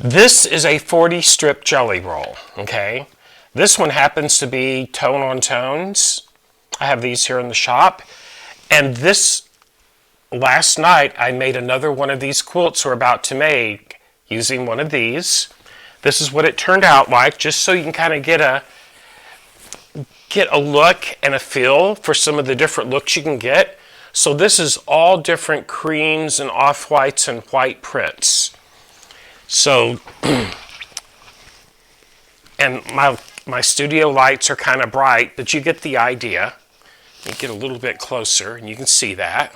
This is a 40 strip jelly roll, okay? This one happens to be tone on tones. I have these here in the shop. And this, last night, I made another one of these quilts we're about to make using one of these. This is what it turned out like, just so you can kind of get a look and a feel for some of the different looks you can get. So this is all different creams and off-whites and white prints. So, and my studio lights are kind of bright, but you get the idea. You get a little bit closer and you can see that.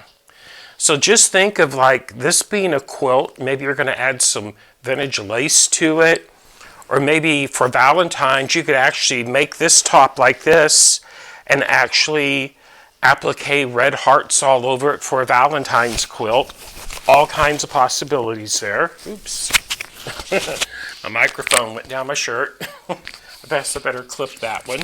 So just think of like this being a quilt. Maybe you're going to add some vintage lace to it. Or maybe for Valentine's, you could actually make this top like this and actually applique red hearts all over it for a Valentine's quilt. All kinds of possibilities there. Oops. My microphone went down my shirt. I guess I better clip that one.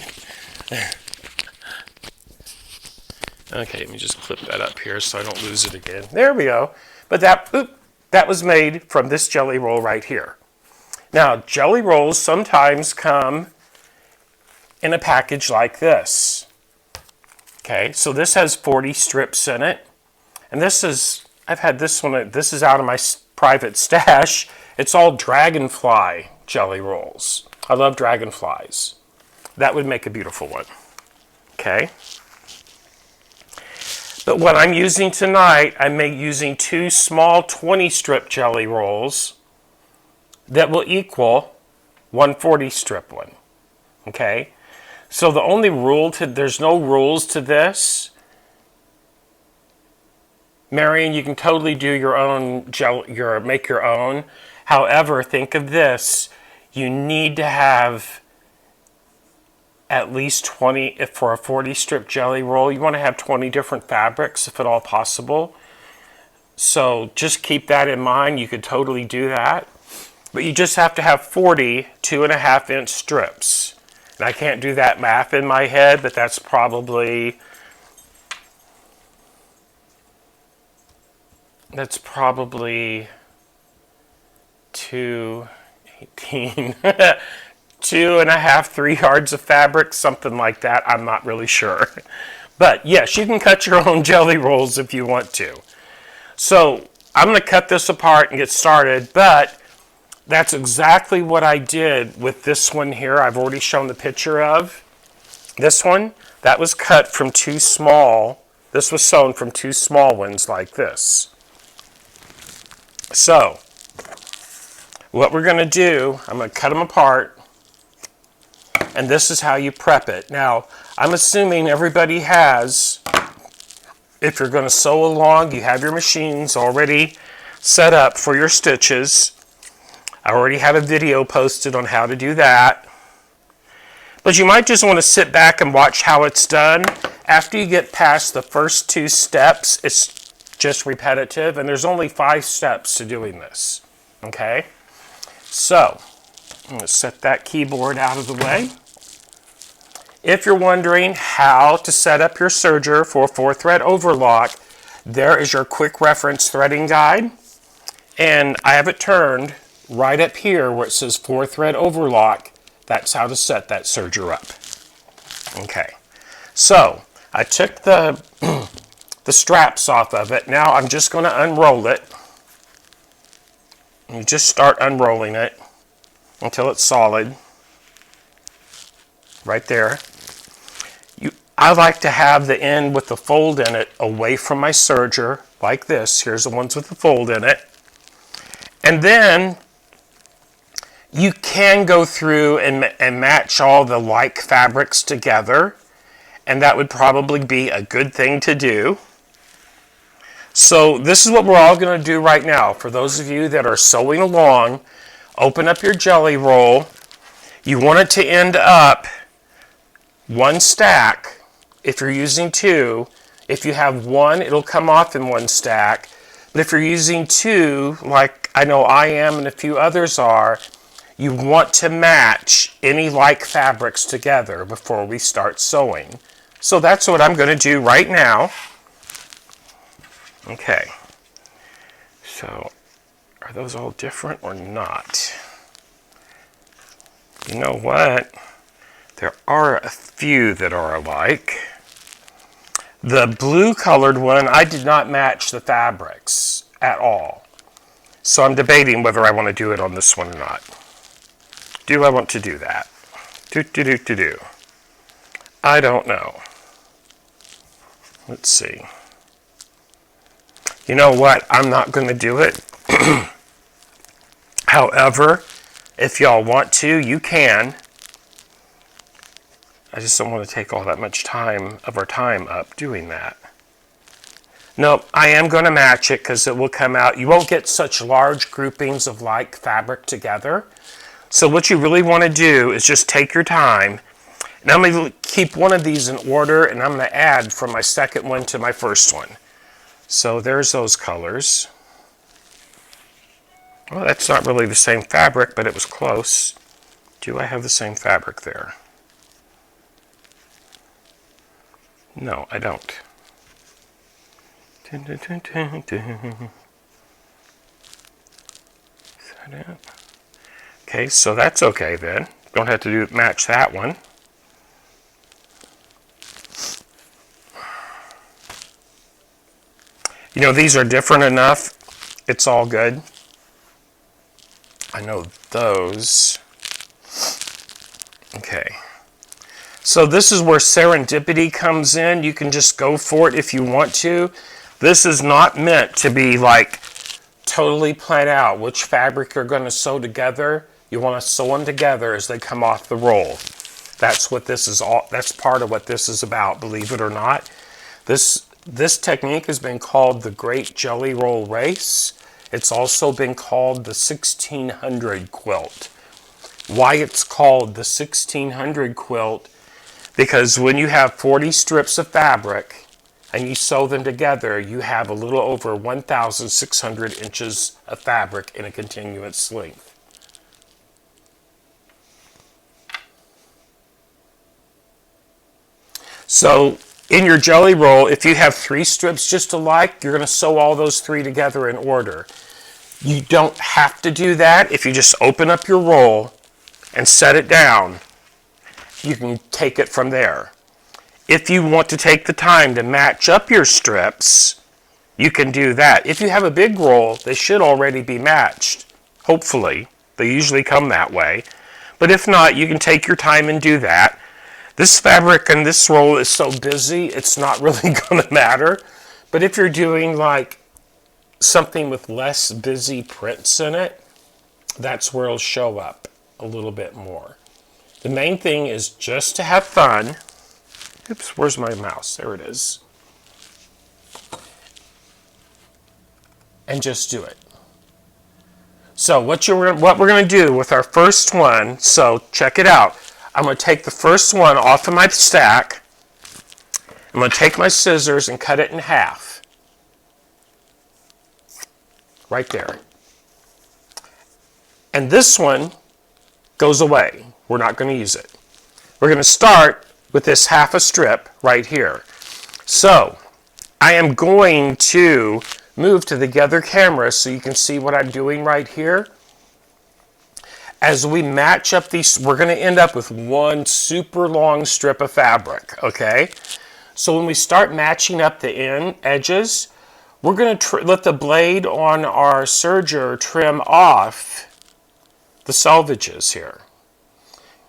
Okay, let me just clip that up here so I don't lose it again. There we go. But that was made from this jelly roll right here. Now, jelly rolls sometimes come in a package like this. Okay, so this has 40 strips in it. And this is, I've had this one, this is out of my private stash. It's all dragonfly jelly rolls. I love dragonflies. That would make a beautiful one. Okay. But what I'm using tonight, I'm using 2 small 20 strip jelly rolls that will equal 140 strip one. Okay. So the only rule there's no rules to this. Marion, you can totally do your own make your own. However, think of this. You need to have at least 20, if for a 40 strip jelly roll, you want to have 20 different fabrics if at all possible. So just keep that in mind. You could totally do that. But you just have to have 40 2.5 inch strips. And I can't do that math in my head, but that's probably 218, 2.5, 3 yards of fabric, something like that. I'm not really sure. But yes, you can cut your own jelly rolls if you want to. So I'm going to cut this apart and get started, but that's exactly what I did with this one here. I've already shown the picture of this one. That was cut from 2 small. This was sewn from 2 small ones like this. So what we're going to do, I'm going to cut them apart, and this is how you prep it. Now, I'm assuming everybody has, if you're going to sew along, you have your machines already set up for your stitches. I already have a video posted on how to do that. But you might just want to sit back and watch how it's done. After you get past the first 2 steps, it's just repetitive, and there's only 5 steps to doing this. Okay? So, I'm going to set that keyboard out of the way. If you're wondering how to set up your serger for a 4-thread overlock, there is your quick reference threading guide. And I have it turned right up here where it says 4-thread overlock. That's how to set that serger up. Okay. So, I took the straps off of it. Now I'm just going to unroll it. You just start unrolling it until it's solid. Right there. I like to have the end with the fold in it away from my serger, like this. Here's the ones with the fold in it. And then you can go through and match all the like fabrics together, and that would probably be a good thing to do. So this is what we're all going to do right now. For those of you that are sewing along, open up your jelly roll. You want it to end up 1 stack. If you're using 2, if you have 1, it'll come off in 1 stack. But if you're using 2, like I know I am and a few others are, you want to match any like fabrics together before we start sewing. So that's what I'm going to do right now. Okay. So are those all different or not? You know what? There are a few that are alike. The blue colored one, I did not match the fabrics at all. So I'm debating whether I want to do it on this one or not. Do I want to do that? Do. I don't know. Let's see. You know what? I'm not going to do it. However, if y'all want to, you can. I just don't want to take all that much time of our time up doing that. No, I am going to match it because it will come out. You won't get such large groupings of like fabric together. So what you really want to do is just take your time. And I'm going to keep one of these in order, and I'm going to add from my second one to my first one. So there's those colors. Well, that's not really the same fabric, but it was close. Do I have the same fabric there? No, I don't. Dun, dun, dun, dun, dun. Is that it? Okay, so that's okay then. Don't have to match that one. You know, these are different enough. It's all good. I know those. Okay. So this is where serendipity comes in. You can just go for it if you want to. This is not meant to be like totally plan out which fabric you're going to sew together. You want to sew them together as they come off the roll. That's what this is all. That's part of what this is about, believe it or not. This technique has been called the Great Jelly Roll Race. It's also been called the 1600 quilt. Why it's called the 1600 quilt? Because when you have 40 strips of fabric and you sew them together, you have a little over 1,600 inches of fabric in a continuous length. So in your jelly roll, if you have 3 strips just alike, you're going to sew all those 3 together in order. You don't have to do that. If you just open up your roll and set it down, you can take it from there. If you want to take the time to match up your strips, you can do that. If you have a big roll, they should already be matched. Hopefully. They usually come that way. But if not, you can take your time and do that. This fabric and this roll is so busy, it's not really going to matter. But if you're doing like something with less busy prints in it, that's where it'll show up a little bit more. The main thing is just to have fun. Oops, where's my mouse? There it is. And just do it. So what we're going to do with our first one, so check it out. I'm going to take the first one off of my stack. I'm going to take my scissors and cut it in half. Right there. And this one goes away. We're not going to use it. We're going to start with this half a strip right here. So I am going to move to the other camera so you can see what I'm doing right here. As we match up these, we're going to end up with one super long strip of fabric, okay? So when we start matching up the edges, we're going to let the blade on our serger trim off the selvages here.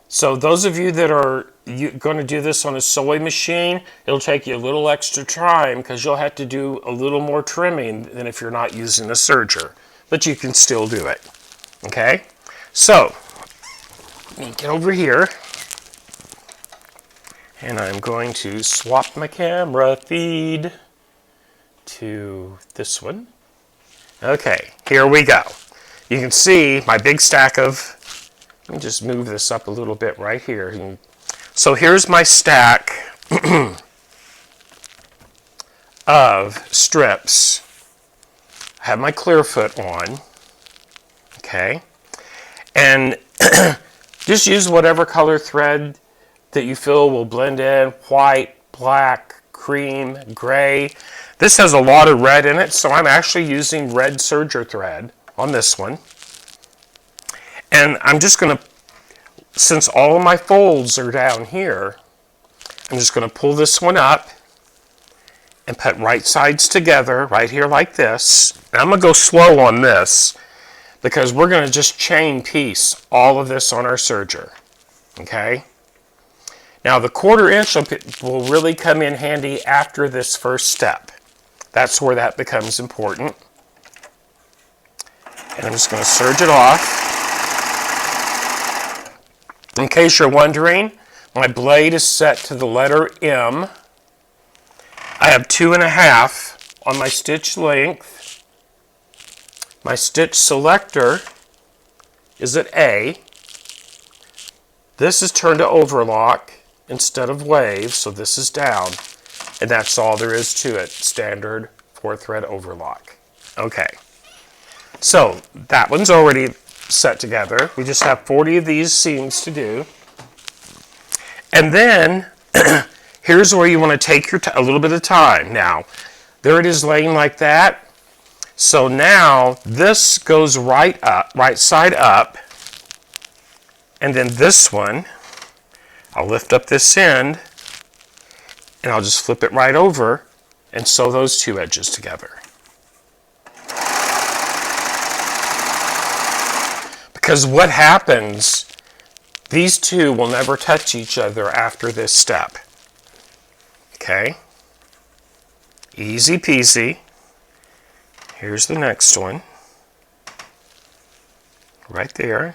So those of you that are going to do this on a sewing machine, it'll take you a little extra time because you'll have to do a little more trimming than if you're not using a serger. But you can still do it, okay? So, let me get over here, and I'm going to swap my camera feed to this one. Okay, here we go. You can see my big stack of, let me just move this up a little bit right here. So here's my stack of strips. I have my clear foot on, okay? And just use whatever color thread that you feel will blend in. White, black, cream, gray. This has a lot of red in it, so I'm actually using red serger thread on this one. And I'm just going to since all of my folds are down here, I'm just going to pull this one up and put right sides together right here like this. And I'm going to go slow on this because we're going to just chain piece all of this on our serger. Okay? Now the 1/4 inch will really come in handy after this first step. That's where that becomes important. And I'm just going to serge it off. In case you're wondering, my blade is set to the letter M. I have 2.5 on my stitch length. My stitch selector is at A. This is turned to overlock instead of wave, so this is down. And that's all there is to it, standard 4-thread overlock. Okay, so that one's already set together. We just have 40 of these seams to do. And then here's where you want to take your a little bit of time. Now, there it is laying like that. So now this goes right up, right side up. And then this one, I'll lift up this end and I'll just flip it right over and sew those two edges together. Because what happens, these two will never touch each other after this step. Okay? Easy peasy. Here's the next one. Right there.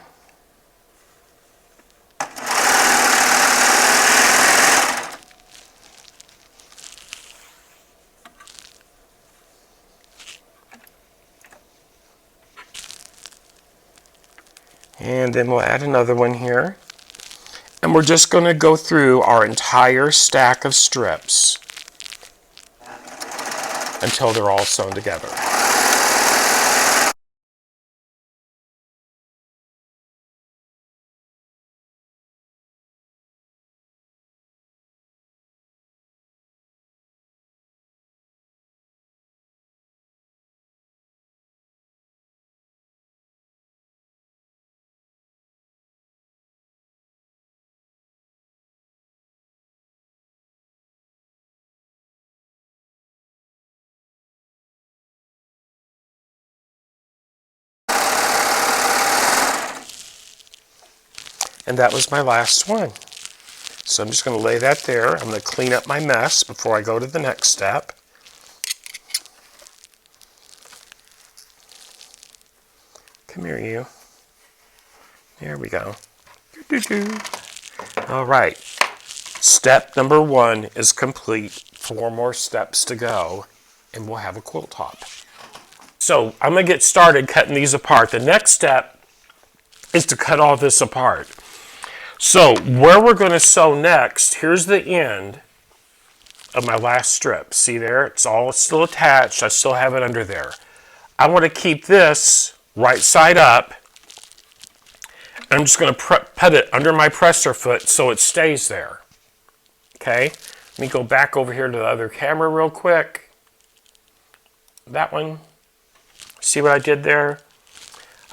And then we'll add another one here. And we're just going to go through our entire stack of strips until they're all sewn together. And that was my last one. So I'm just going to lay that there. I'm going to clean up my mess before I go to the next step. Come here, you. There we go. All right. Step number 1 is complete. 4 more steps to go, and we'll have a quilt top. So I'm going to get started cutting these apart. The next step is to cut all this apart. So where we're going to sew next, here's the end of my last strip. See there? It's all still attached. I still have it under there. I want to keep this right side up. I'm just going to put it under my presser foot so it stays there. Okay? Let me go back over here to the other camera real quick. That one. See what I did there?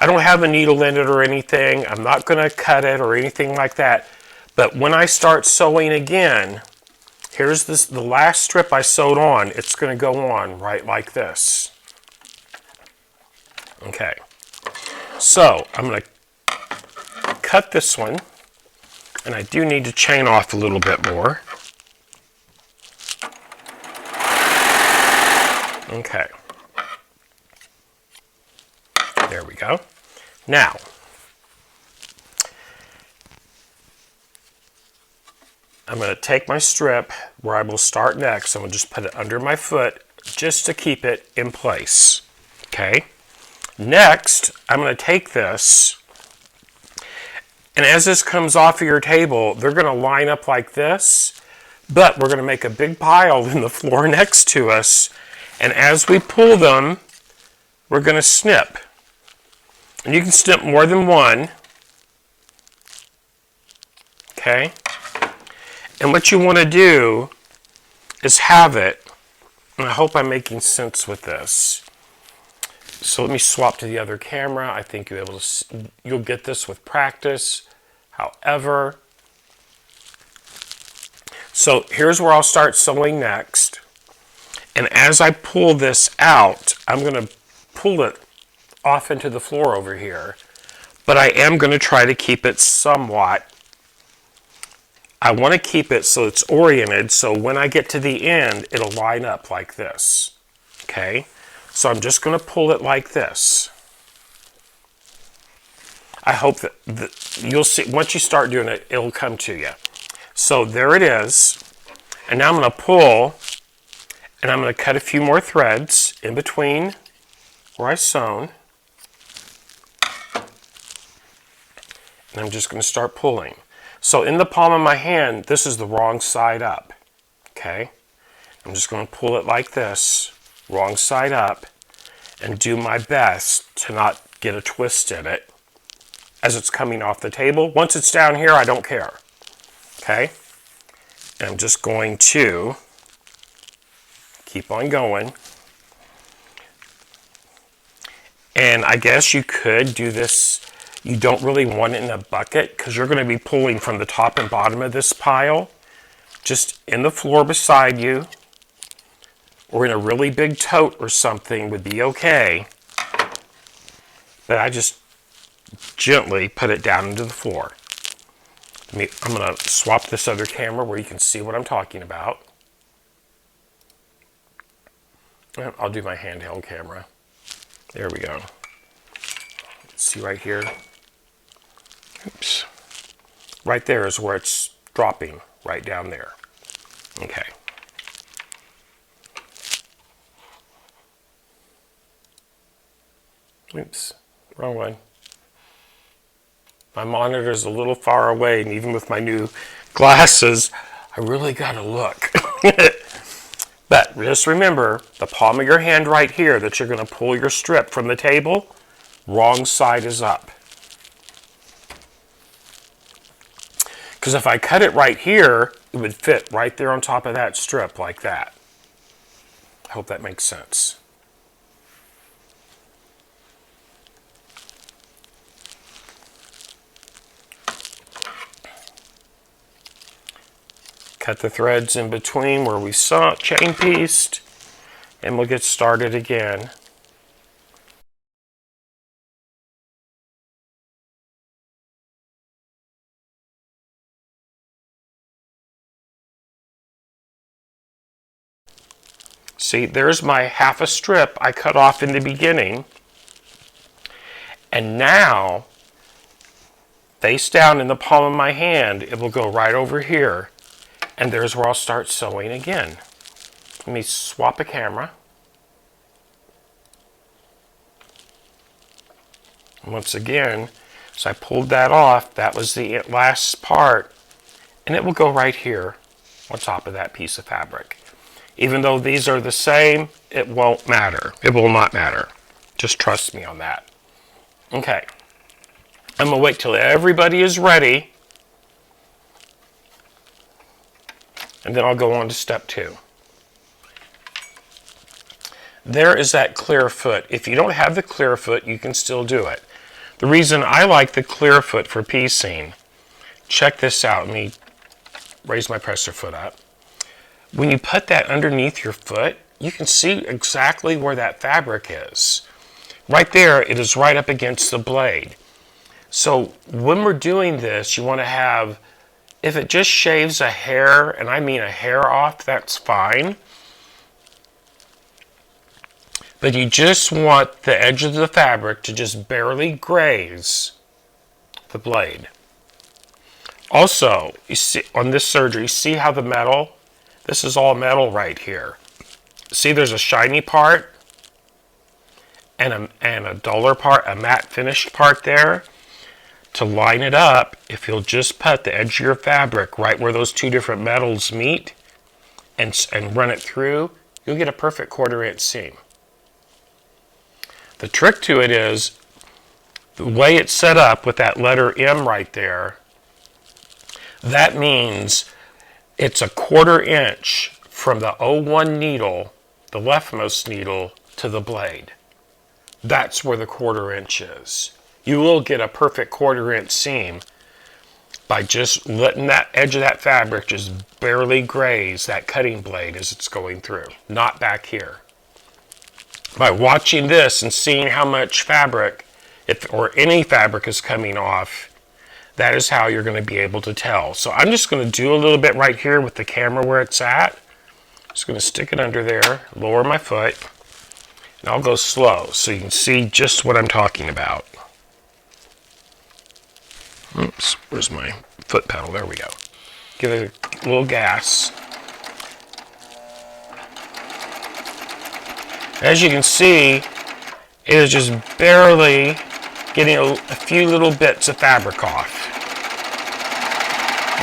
I don't have a needle in it or anything. I'm not going to cut it or anything like that. But when I start sewing again, here's the last strip I sewed on. It's going to go on right like this. Okay. So I'm going to cut this one. And I do need to chain off a little bit more. Okay. There we go. Now, I'm going to take my strip where I will start next. I'm going to just put it under my foot just to keep it in place. Okay. Next, I'm going to take this, and as this comes off of your table, they're going to line up like this, but we're going to make a big pile in the floor next to us, and as we pull them, we're going to snip. And you can snip more than one. Okay? And what you want to do is have it, and I hope I'm making sense with this. So let me swap to the other camera. I think you'll get this with practice, However, so here's where I'll start sewing next. And as I pull this out, I'm going to pull it off into the floor over here. But I am going to try to keep it somewhat. I want to keep it so it's oriented, so when I get to the end, it'll line up like this. Okay? So I'm just going to pull it like this. I hope that you'll see, once you start doing it, it'll come to you. So there it is. And now I'm going to pull, and I'm going to cut a few more threads in between where I sewn. And I'm just going to start pulling. So in the palm of my hand, this is the wrong side up. Okay? I'm just going to pull it like this, wrong side up, and do my best to not get a twist in it as it's coming off the table. Once it's down here, I don't care. Okay? And I'm just going to keep on going. And I guess you could do this. You don't really want it in a bucket because you're going to be pulling from the top and bottom of this pile. Just in the floor beside you, or in a really big tote or something would be okay. But I just gently put it down into the floor. I'm going to swap this other camera where you can see what I'm talking about. I'll do my handheld camera. There we go. See right here? Oops. Right there is where it's dropping, right down there. Okay. Oops, wrong one. My monitor is a little far away, and even with my new glasses, I really gotta look. But just remember, the palm of your hand right here that you're gonna pull your strip from the table, wrong side is up. Because if I cut it right here, it would fit right there on top of that strip like that. I hope that makes sense. Cut the threads in between where we saw chain pieced, and we'll get started again. See, there's my half a strip I cut off in the beginning. And now, face down in the palm of my hand, it will go right over here. And there's where I'll start sewing again. Let me swap a camera. And once again, so I pulled that off, that was the last part. And it will go right here on top of that piece of fabric. Even though these are the same, it won't matter. It will not matter. Just trust me on that. Okay. I'm going to wait till everybody is ready. And then I'll go on to step 2. There is that clear foot. If you don't have the clear foot, you can still do it. The reason I like the clear foot for piecing, check this out. Let me raise my presser foot up. When you put that underneath your foot, you can see exactly where that fabric is. Right there, it is right up against the blade. So when we're doing this, you want to have, if it just shaves a hair, and I mean a hair off, that's fine. But you just want the edge of the fabric to just barely graze the blade. Also, you see on this serger, you see how the metal, this is all metal right here. See, there's a shiny part and a duller part, a matte finished part there. To line it up, if you'll just put the edge of your fabric right where those two different metals meet and run it through, you'll get a perfect 1/4 inch seam. The trick to it is the way it's set up with that letter M right there. That means it's a 1/4 inch from the 01 needle, the leftmost needle, to the blade. That's where the 1/4 inch is. You will get a perfect 1/4 inch seam. by just letting that edge of that fabric just barely graze that cutting blade as it's going through, not back here. By watching this and seeing how much fabric, or any fabric is coming off, that is how you're going to be able to tell. So I'm just going to do a little bit right here with the camera where it's at. Just going to stick it under there, lower my foot, and I'll go slow so you can see just what I'm talking about. Oops, where's my foot pedal? There we go. Give it a little gas. As you can see, it is just barely getting a few little bits of fabric off.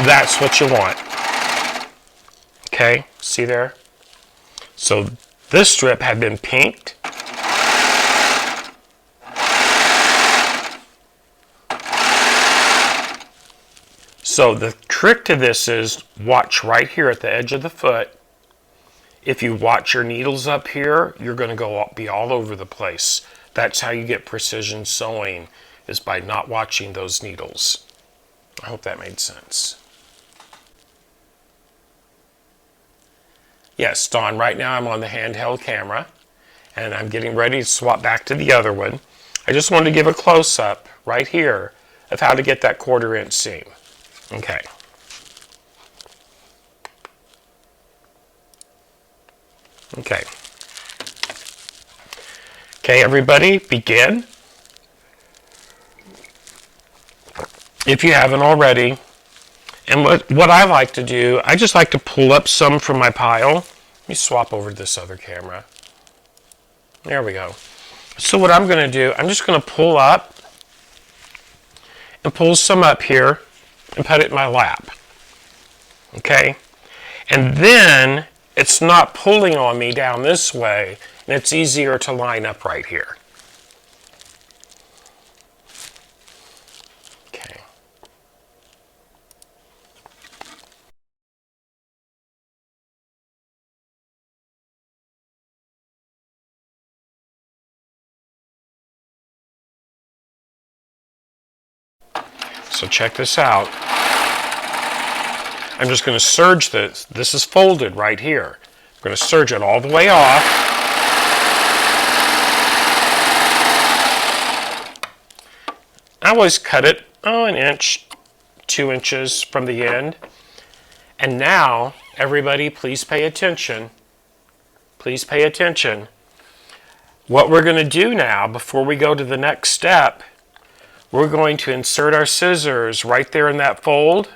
That's what you want. Okay, see there? So this strip had been pinked. So the trick to this is watch right here at the edge of the foot. If you watch your needles up here, you're going to be all over the place. That's how you get precision sewing, is by not watching those needles. I hope that made sense. Yes, Dawn, right now I'm on the handheld camera, and I'm getting ready to swap back to the other one. I just wanted to give a close-up right here of how to get that 1/4 inch seam. Okay. Okay. Okay, everybody, begin. If you haven't already. And what I like to do, I just like to pull up some from my pile. Let me swap over to this other camera. There we go. So what I'm going to do, I'm just going to pull up and pull some up here and put it in my lap. Okay? And then it's not pulling on me down this way, and it's easier to line up right here. Okay. So check this out. I'm just going to serge this. This is folded right here. I'm going to serge it all the way off. I always cut it, 1 inch, 2 inches from the end. And now, everybody, please pay attention. Please pay attention. What we're going to do now, before we go to the next step, we're going to insert our scissors right there in that fold.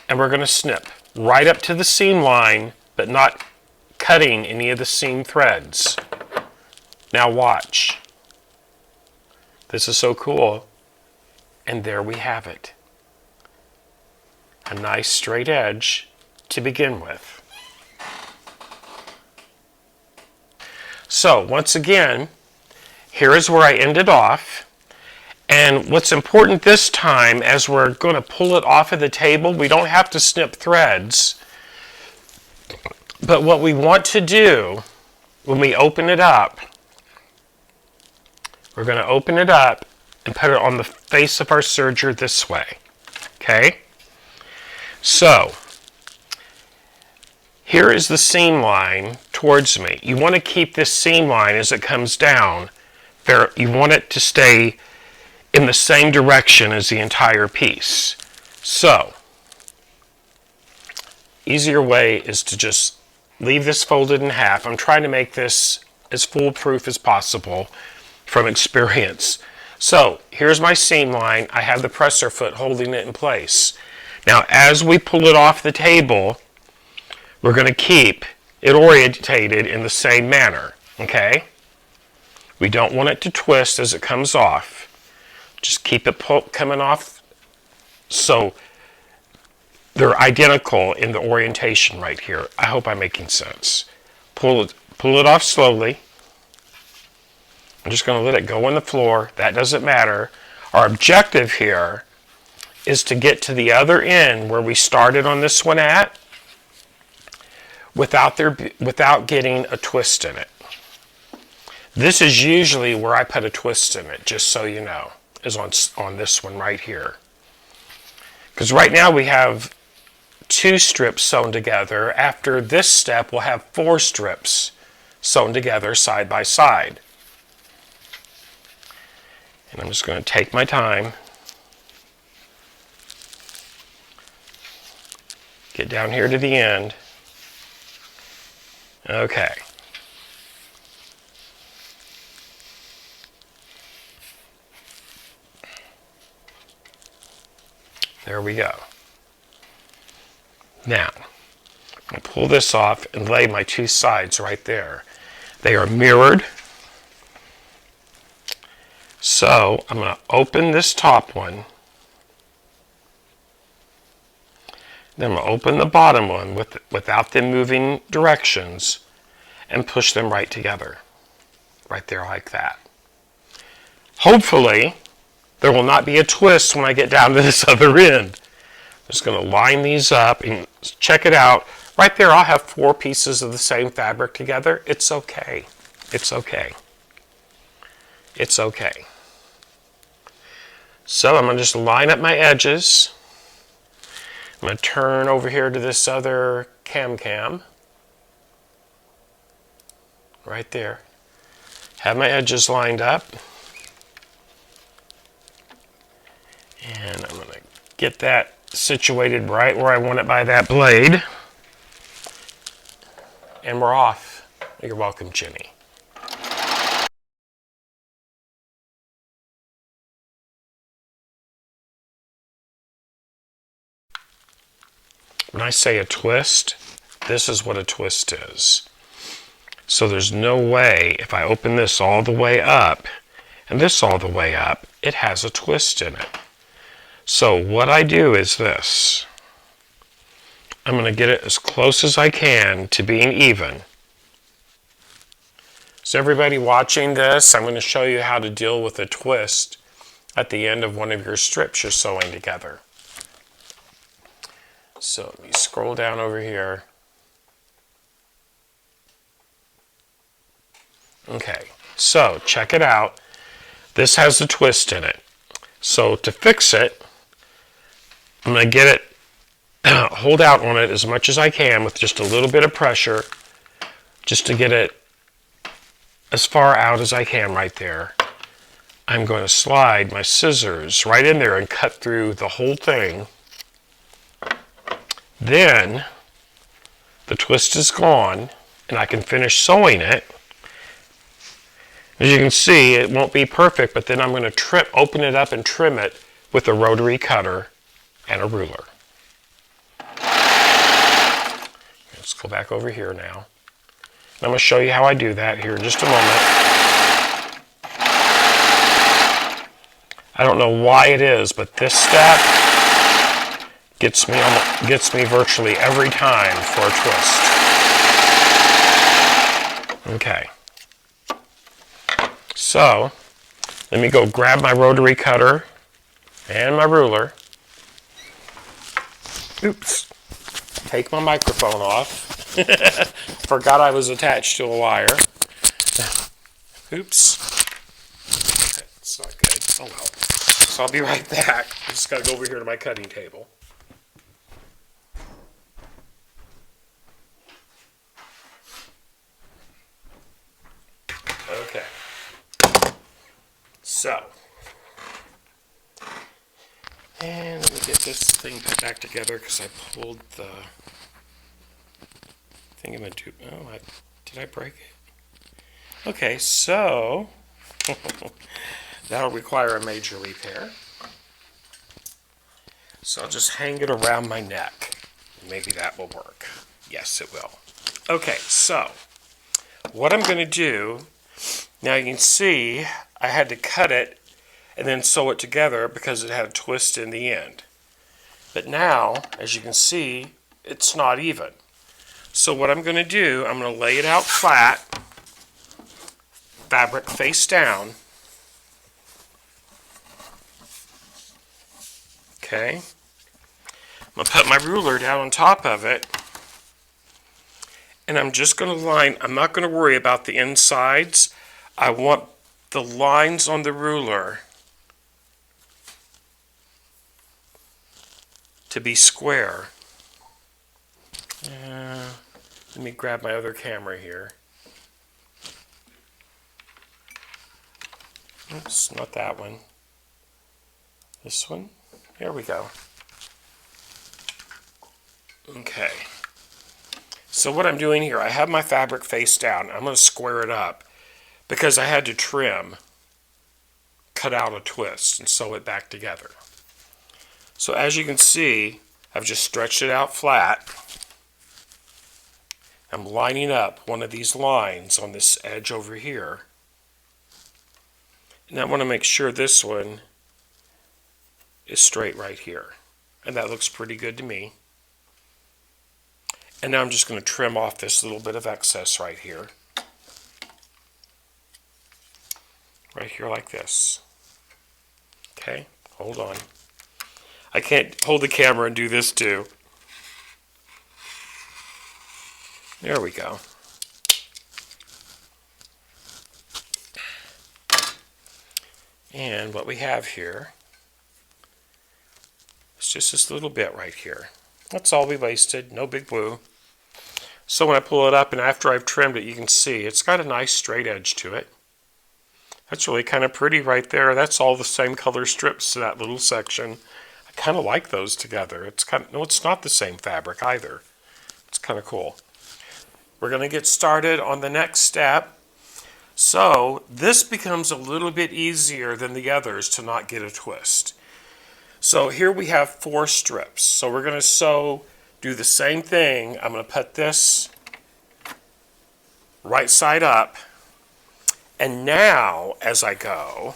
And we're going to snip right up to the seam line, but not cutting any of the seam threads. Now watch. This is so cool. And there we have it. A nice straight edge to begin with. So once again, here is where I ended off. And what's important this time, as we're going to pull it off of the table, we don't have to snip threads. But what we want to do when we open it up, we're going to open it up and put it on the face of our serger this way. Okay? So, here is the seam line towards me. You want to keep this seam line as it comes down. You want it to stay in the same direction as the entire piece. So, easier way is to just leave this folded in half. I'm trying to make this as foolproof as possible from experience. So, here's my seam line. I have the presser foot holding it in place. Now, as we pull it off the table, we're going to keep it orientated in the same manner. Okay? We don't want it to twist as it comes off. Just keep it coming off so they're identical in the orientation right here. I hope I'm making sense. Pull it off slowly. I'm just going to let it go on the floor. That doesn't matter. Our objective here is to get to the other end where we started on this one at without getting a twist in it. This is usually where I put a twist in it, just so you know. is on this one right here. Because right now we have 2 strips sewn together. After this step, we'll have 4 strips sewn together side by side. And I'm just going to take my time, get down here to the end. Okay. There we go. Now, I'm going to pull this off and lay my 2 sides right there. They are mirrored. So I'm going to open this top one. Then I'm going to open the bottom one without them moving directions and push them right together. Right there like that. Hopefully, there will not be a twist when I get down to this other end. I'm just going to line these up and check it out. Right there, I'll have 4 pieces of the same fabric together. It's okay. It's okay. It's okay. So I'm going to just line up my edges. I'm going to turn over here to this other cam. Right there. Have my edges lined up. And I'm going to get that situated right where I want it by that blade. And we're off. You're welcome, Jenny. When I say a twist, this is what a twist is. So there's no way, if I open this all the way up, and this all the way up, it has a twist in it. So what I do is this. I'm going to get it as close as I can to being even. So everybody watching this, I'm going to show you how to deal with a twist at the end of one of your strips you're sewing together. So let me scroll down over here. Okay, so check it out. This has a twist in it. So to fix it, I'm going to get it, hold out on it as much as I can with just a little bit of pressure, just to get it as far out as I can right there. I'm going to slide my scissors right in there and cut through the whole thing. Then the twist is gone and I can finish sewing it. As you can see, it won't be perfect, but then I'm going to open it up and trim it with a rotary cutter and a ruler. Let's go back over here now. I'm going to show you how I do that here in just a moment. I don't know why it is, but this step gets me virtually every time for a twist. Okay. So, let me go grab my rotary cutter and my ruler. Oops. Take my microphone off. Forgot I was attached to a wire. Oops. That's not good. Oh well. So I'll be right back. I just got to go over here to my cutting table. Okay. So, and let me get this thing put back together because I pulled the thing I'm going to do. Oh, did I break it? Okay, so that'll require a major repair. So I'll just hang it around my neck. Maybe that will work. Yes, it will. Okay, so what I'm going to do, now you can see I had to cut it and then sew it together because it had a twist in the end. But now, as you can see, it's not even. So what I'm going to do, I'm going to lay it out flat, fabric face down. Okay. I'm going to put my ruler down on top of it. And I'm just going to line, I'm not going to worry about the insides. I want the lines on the ruler to be square. Let me grab my other camera here. Oops, not that one. This one. There we go. Okay. So what I'm doing here, I have my fabric face down. I'm going to square it up because I had to trim, cut out a twist, and sew it back together. So as you can see, I've just stretched it out flat. I'm lining up one of these lines on this edge over here. And I want to make sure this one is straight right here. And that looks pretty good to me. And now I'm just going to trim off this little bit of excess right here. Right here like this. Okay, hold on. I can't hold the camera and do this too. There we go. And what we have here is just this little bit right here. That's all we wasted, no big blue. So when I pull it up and after I've trimmed it, you can see it's got a nice straight edge to it. That's really kind of pretty right there. That's all the same color strips to that little section. I kind of like those together. It's kind of, no, it's not the same fabric either. It's kind of cool. We're going to get started on the next step. So this becomes a little bit easier than the others to not get a twist. So here we have 4 strips. So we're going to do the same thing. I'm going to put this right side up. And now as I go,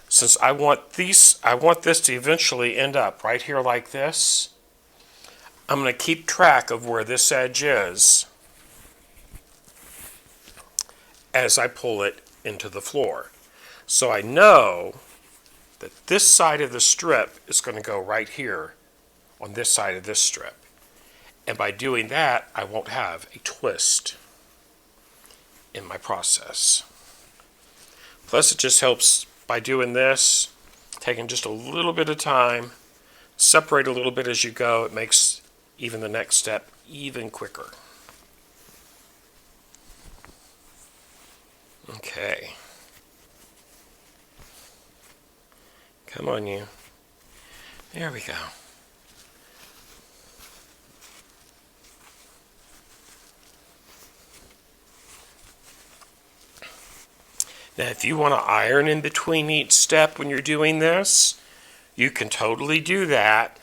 since I want this to eventually end up right here like this, I'm going to keep track of where this edge is as I pull it into the floor. So I know that this side of the strip is going to go right here on this side of this strip. And by doing that, I won't have a twist in my process. Plus it just helps by doing this, taking just a little bit of time, separate a little bit as you go. It makes even the next step even quicker. Okay. Come on, you. There we go. Now, if you want to iron in between each step when you're doing this, you can totally do that.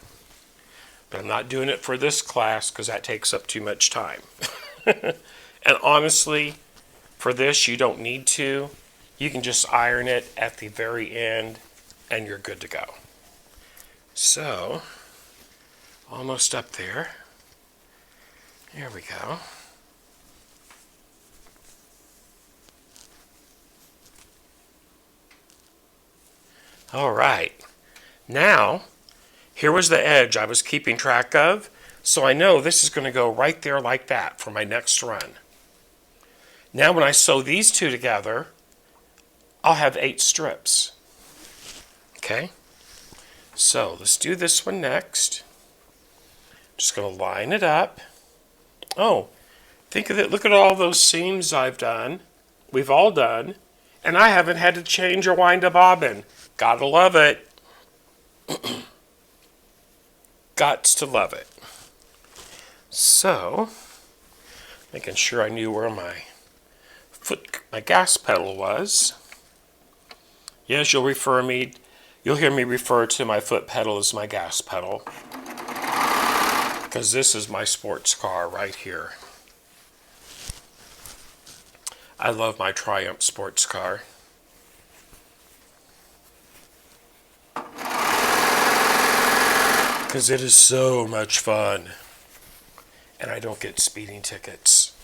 But I'm not doing it for this class because that takes up too much time. And honestly, for this, you don't need to. You can just iron it at the very end and you're good to go. So, almost up there. There we go. All right. Now, here was the edge I was keeping track of. So I know this is going to go right there like that for my next run. Now when I sew these two together, I'll have 8 strips. Okay? So let's do this one next. Just going to line it up. Oh, think of it. Look at all those seams I've done. We've all done. And I haven't had to change or wind a bobbin. Gotta love it. Gots to love it. So, making sure I knew where my gas pedal was. Yes, you'll hear me refer to my foot pedal as my gas pedal, because this is my sports car right here. I love my Triumph sports car. Because it is so much fun. And I don't get speeding tickets.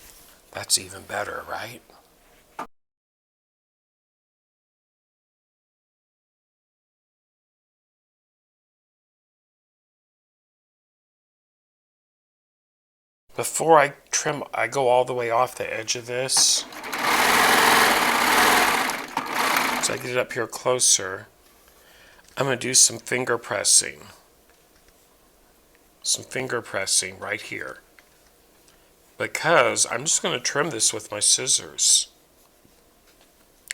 That's even better, right? Before I trim, I go all the way off the edge of this. So I get it up here closer. I'm going to do some finger pressing. some finger pressing right here, because I'm just going to trim this with my scissors,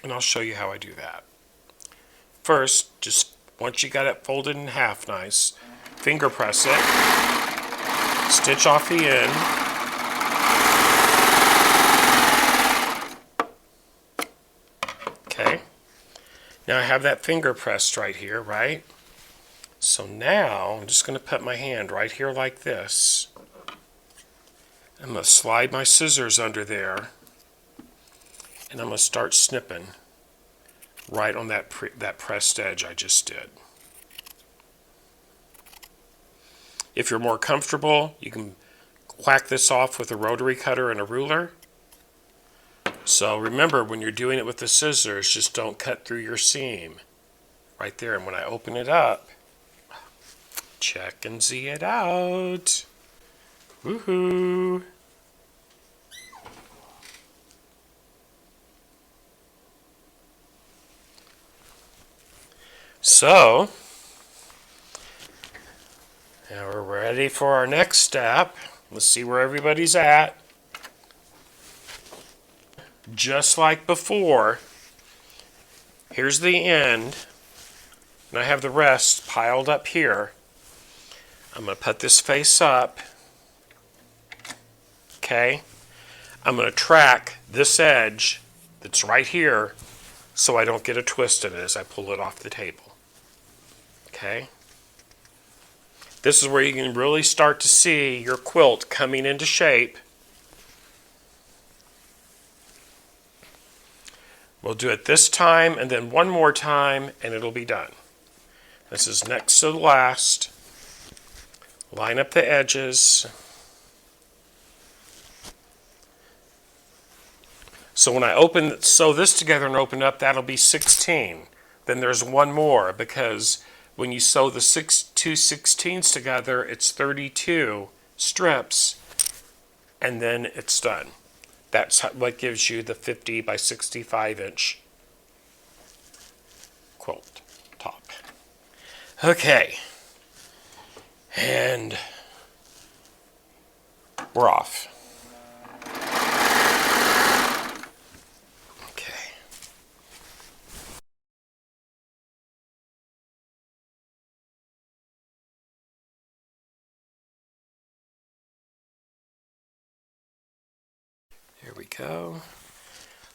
and I'll show you how I do that. First, just once you got it folded in half nice, finger press it, stitch off the end, okay. Now I have that finger pressed right here, right? So now I'm just going to put my hand right here like this. I'm going to slide my scissors under there, and I'm going to start snipping right on that pressed edge I just did. If you're more comfortable, you can whack this off with a rotary cutter and a ruler. So remember, when you're doing it with the scissors, just don't cut through your seam right there. And when I open it up, check and see it out. Woohoo! So, now we're ready for our next step. Let's see where everybody's at. Just like before, here's the end, and I have the rest piled up here. I'm going to put this face up, okay? I'm going to track this edge that's right here so I don't get a twist in it as I pull it off the table, okay? This is where you can really start to see your quilt coming into shape. We'll do it this time and then one more time and it'll be done. This is next to the last. Line up the edges. So when I sew this together and open up, that'll be 16. Then there's one more, because when you sew the 2 16s together, it's 32 strips, and then it's done. That's what gives you the 50 by 65 inch quilt top. Okay, and we're off. Okay. There we go.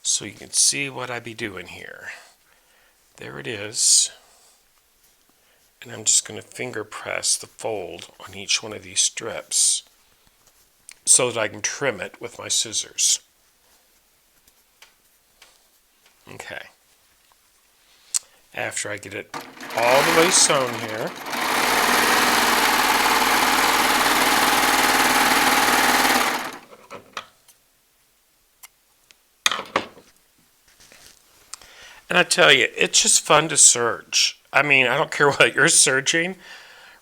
So you can see what I be doing here. There it is. And I'm just going to finger press the fold on each one of these strips so that I can trim it with my scissors. Okay. After I get it all the way sewn here, and I tell you, it's just fun to serge. I mean, I don't care what you're serging.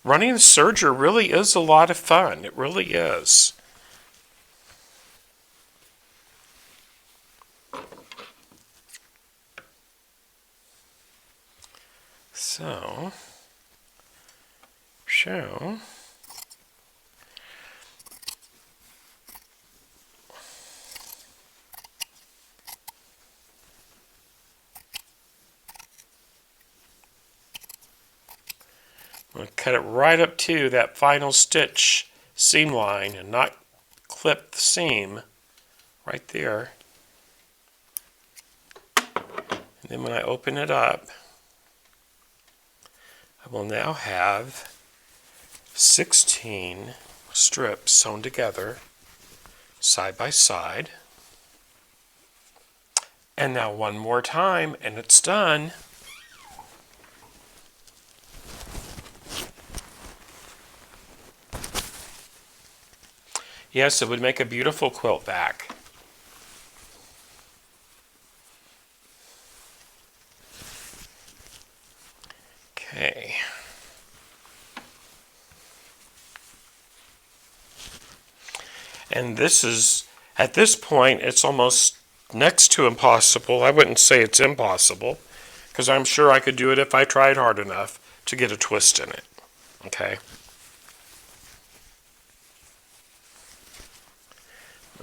Running a serger really is a lot of fun. It really is. So, I'm going to cut it right up to that final stitch seam line and not clip the seam right there. And then when I open it up, I will now have 16 strips sewn together side by side. And now one more time and it's done. Yes, it would make a beautiful quilt back. Okay. And this is, at this point, it's almost next to impossible. I wouldn't say it's impossible, because I'm sure I could do it if I tried hard enough to get a twist in it. Okay.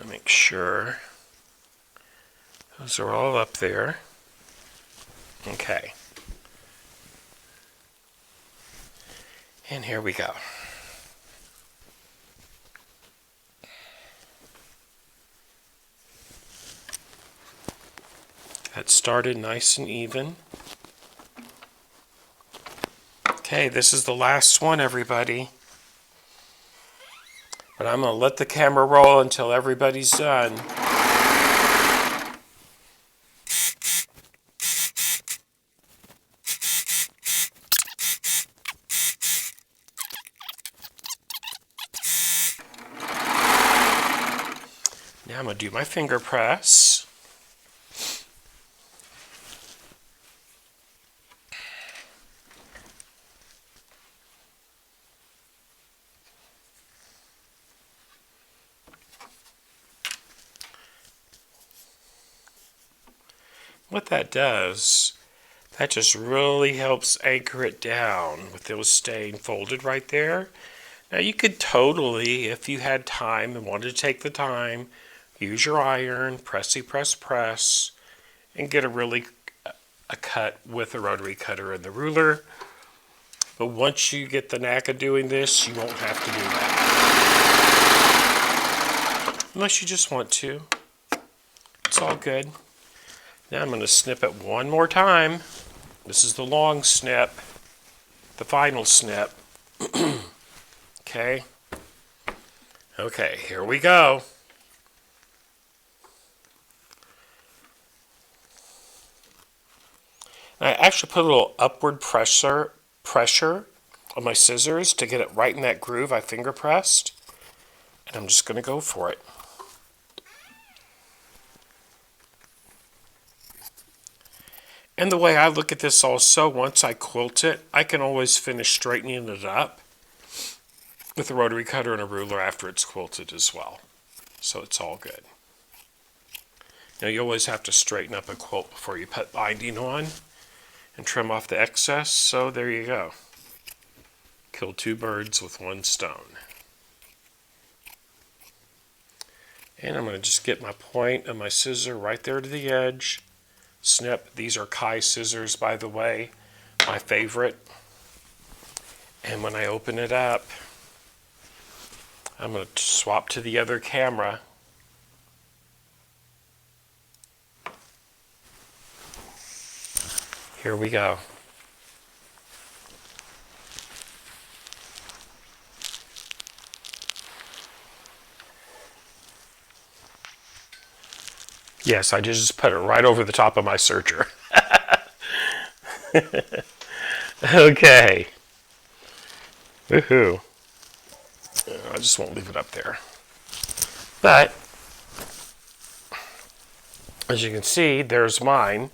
Make sure those are all up there. Okay. And here we go. That started nice and even. Okay, this is the last one, everybody. But I'm going to let the camera roll until everybody's done. Now I'm going to do my finger press. What that does, that just really helps anchor it down with those staying folded right there. Now you could totally, if you had time and wanted to take the time, use your iron, press, and get a cut with a rotary cutter and the ruler. But once you get the knack of doing this, you won't have to do that. Unless you just want to. It's all good. Now I'm going to snip it one more time. This is the long snip, the final snip. Okay. Okay, here we go. I actually put a little upward pressure on my scissors to get it right in that groove I finger pressed. And I'm just going to go for it. And the way I look at this also, once I quilt it, I can always finish straightening it up with a rotary cutter and a ruler after it's quilted as well. So it's all good. Now you always have to straighten up a quilt before you put binding on and trim off the excess. So there you go. Kill two birds with one stone. And I'm going to just get my point of my scissor right there to the edge. Snip. These are Kai scissors, by the way, my favorite. And when I open it up, I'm going to swap to the other camera. Here we go. Yes, I just put it right over the top of my serger. Okay. Woohoo. I just won't leave it up there. But, as you can see, there's mine.